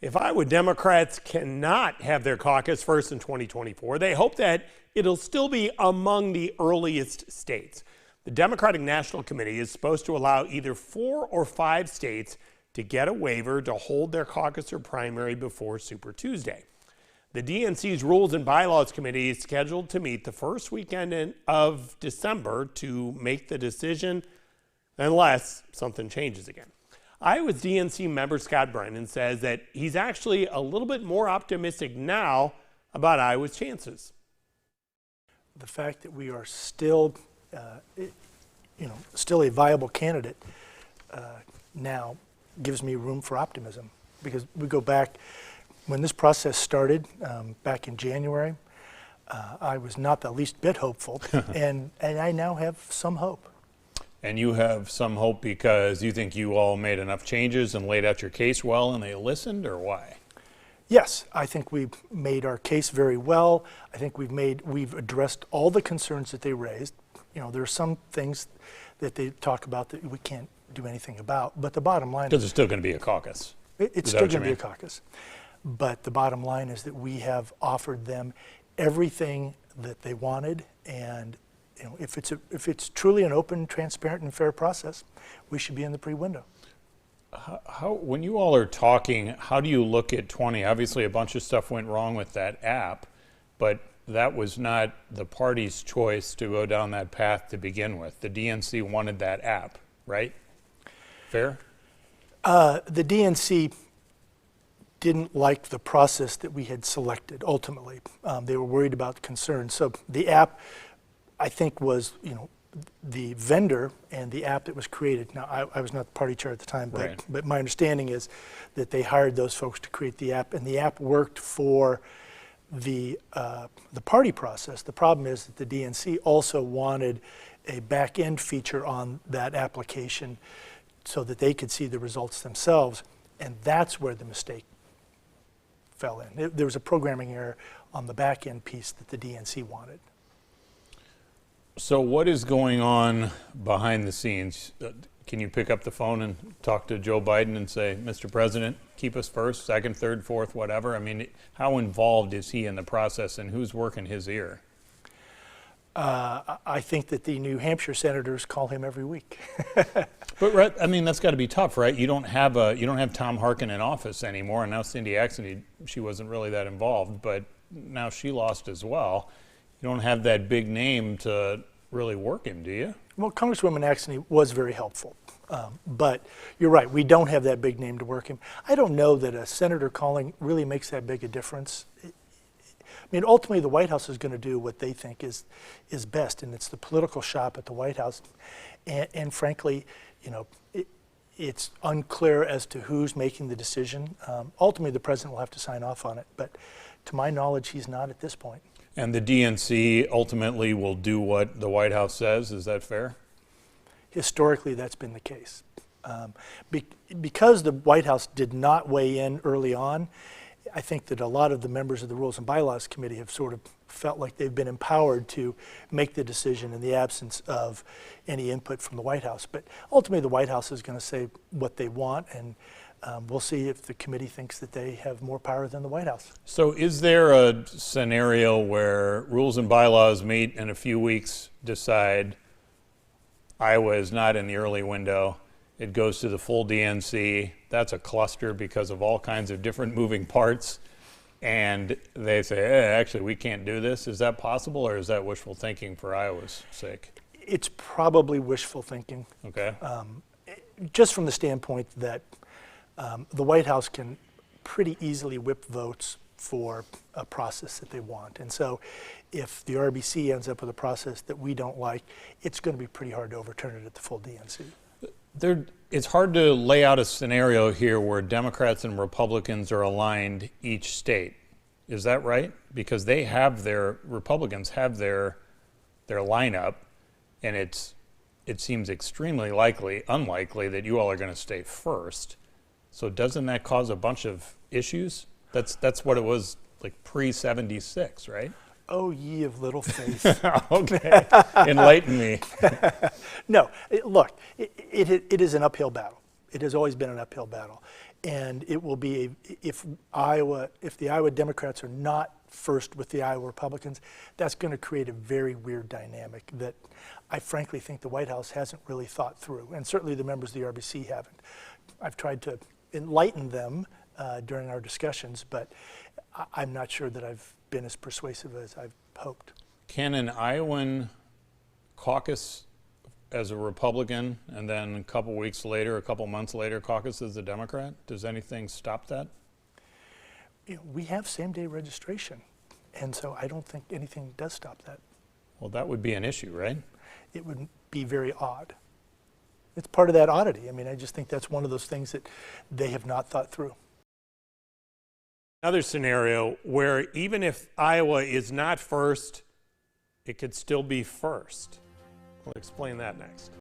If Iowa Democrats cannot have their caucus first in 2024, they hope that it'll still be among the earliest states. The Democratic National Committee is supposed to allow either 4 or 5 states to get a waiver to hold their caucus or primary before Super Tuesday. The DNC's Rules and Bylaws Committee is scheduled to meet the first weekend of December to make the decision unless something changes again. Iowa's DNC member Scott Brennan says that he's actually a little bit more optimistic now about Iowa's chances. The fact that we are still, still a viable candidate now gives me room for optimism, because we go back when this process started back in January. I was not the least bit hopeful, and I now have some hope. And you have some hope because you think you all made enough changes and laid out your case well and they listened, or why? Yes, I think we've made our case very well. I think we've addressed all the concerns that they raised. There are some things that they talk about that we can't do anything about, but the bottom line is... Because it's still going to be a caucus. It's still going to be a caucus. But the bottom line is that we have offered them everything that they wanted, and if it's truly an open, transparent, and fair process, we should be in the pre-window. When you all are talking, how do you look at 20? Obviously, a bunch of stuff went wrong with that app, but that was not the party's choice to go down that path to begin with. The DNC wanted that app, right? Fair? The DNC didn't like the process that we had selected, ultimately. They were worried about the concerns. So the app, I think, was, the vendor and the app that was created. Now, I was not the party chair at the time, but my understanding is that they hired those folks to create the app, and the app worked for the party process. The problem is that the DNC also wanted a back-end feature on that application so that they could see the results themselves, and that's where the mistake fell in. There was a programming error on the back-end piece that the DNC wanted. So what is going on behind the scenes? Can you pick up the phone and talk to Joe Biden and say, Mr. President, keep us first, second, third, fourth, whatever? I mean, how involved is he in the process, and who's working his ear? I think that the New Hampshire senators call him every week. But I mean, that's got to be tough, right? You don't have Tom Harkin in office anymore, and now Cindy Axne, she wasn't really that involved, but now she lost as well. You don't have that big name to really work him, do you? Well, Congresswoman Axne was very helpful, but you're right, we don't have that big name to work him. I don't know that a senator calling really makes that big a difference. I mean, ultimately, the White House is going to do what they think is best, and it's the political shop at the White House. And frankly, it's unclear as to who's making the decision. Ultimately, the president will have to sign off on it, but to my knowledge, he's not at this point. And the DNC ultimately will do what the White House says. Is that fair? Historically, that's been the case. Because the White House did not weigh in early on, I think that a lot of the members of the Rules and Bylaws Committee have sort of felt like they've been empowered to make the decision in the absence of any input from the White House. But ultimately, the White House is going to say what they want, and we'll see if the committee thinks that they have more power than the White House. So is there a scenario where Rules and Bylaws meet in a few weeks, decide Iowa is not in the early window, it goes to the full DNC, that's a cluster because of all kinds of different moving parts, and they say, actually, we can't do this? Is that possible, or is that wishful thinking for Iowa's sake? It's probably wishful thinking. Okay. Just from the standpoint that the White House can pretty easily whip votes for a process that they want. And so if the RBC ends up with a process that we don't like, it's going to be pretty hard to overturn it at the full DNC. It's hard to lay out a scenario here where Democrats and Republicans are aligned each state. Is that right? Because Republicans have their lineup, and it seems extremely unlikely that you all are going to stay first. So doesn't that cause a bunch of issues? That's what it was like pre-76, right? Oh, ye of little faith. Okay, enlighten me. No, look, it is an uphill battle. It has always been an uphill battle. And it will be, if the Iowa Democrats are not first with the Iowa Republicans, that's going to create a very weird dynamic that I frankly think the White House hasn't really thought through, and certainly the members of the RBC haven't. I've tried to enlighten them during our discussions, but I'm not sure that I've been as persuasive as I've hoped. Can an Iowan caucus as a Republican and then a couple weeks later, a couple months later, caucus as a Democrat? Does anything stop that? You know, we have same-day registration, and so I don't think anything does stop that. Well, that would be an issue, right? It would be very odd. It's part of that oddity. I mean, I just think that's one of those things that they have not thought through. Another scenario where even if Iowa is not first, it could still be first. We'll explain that next.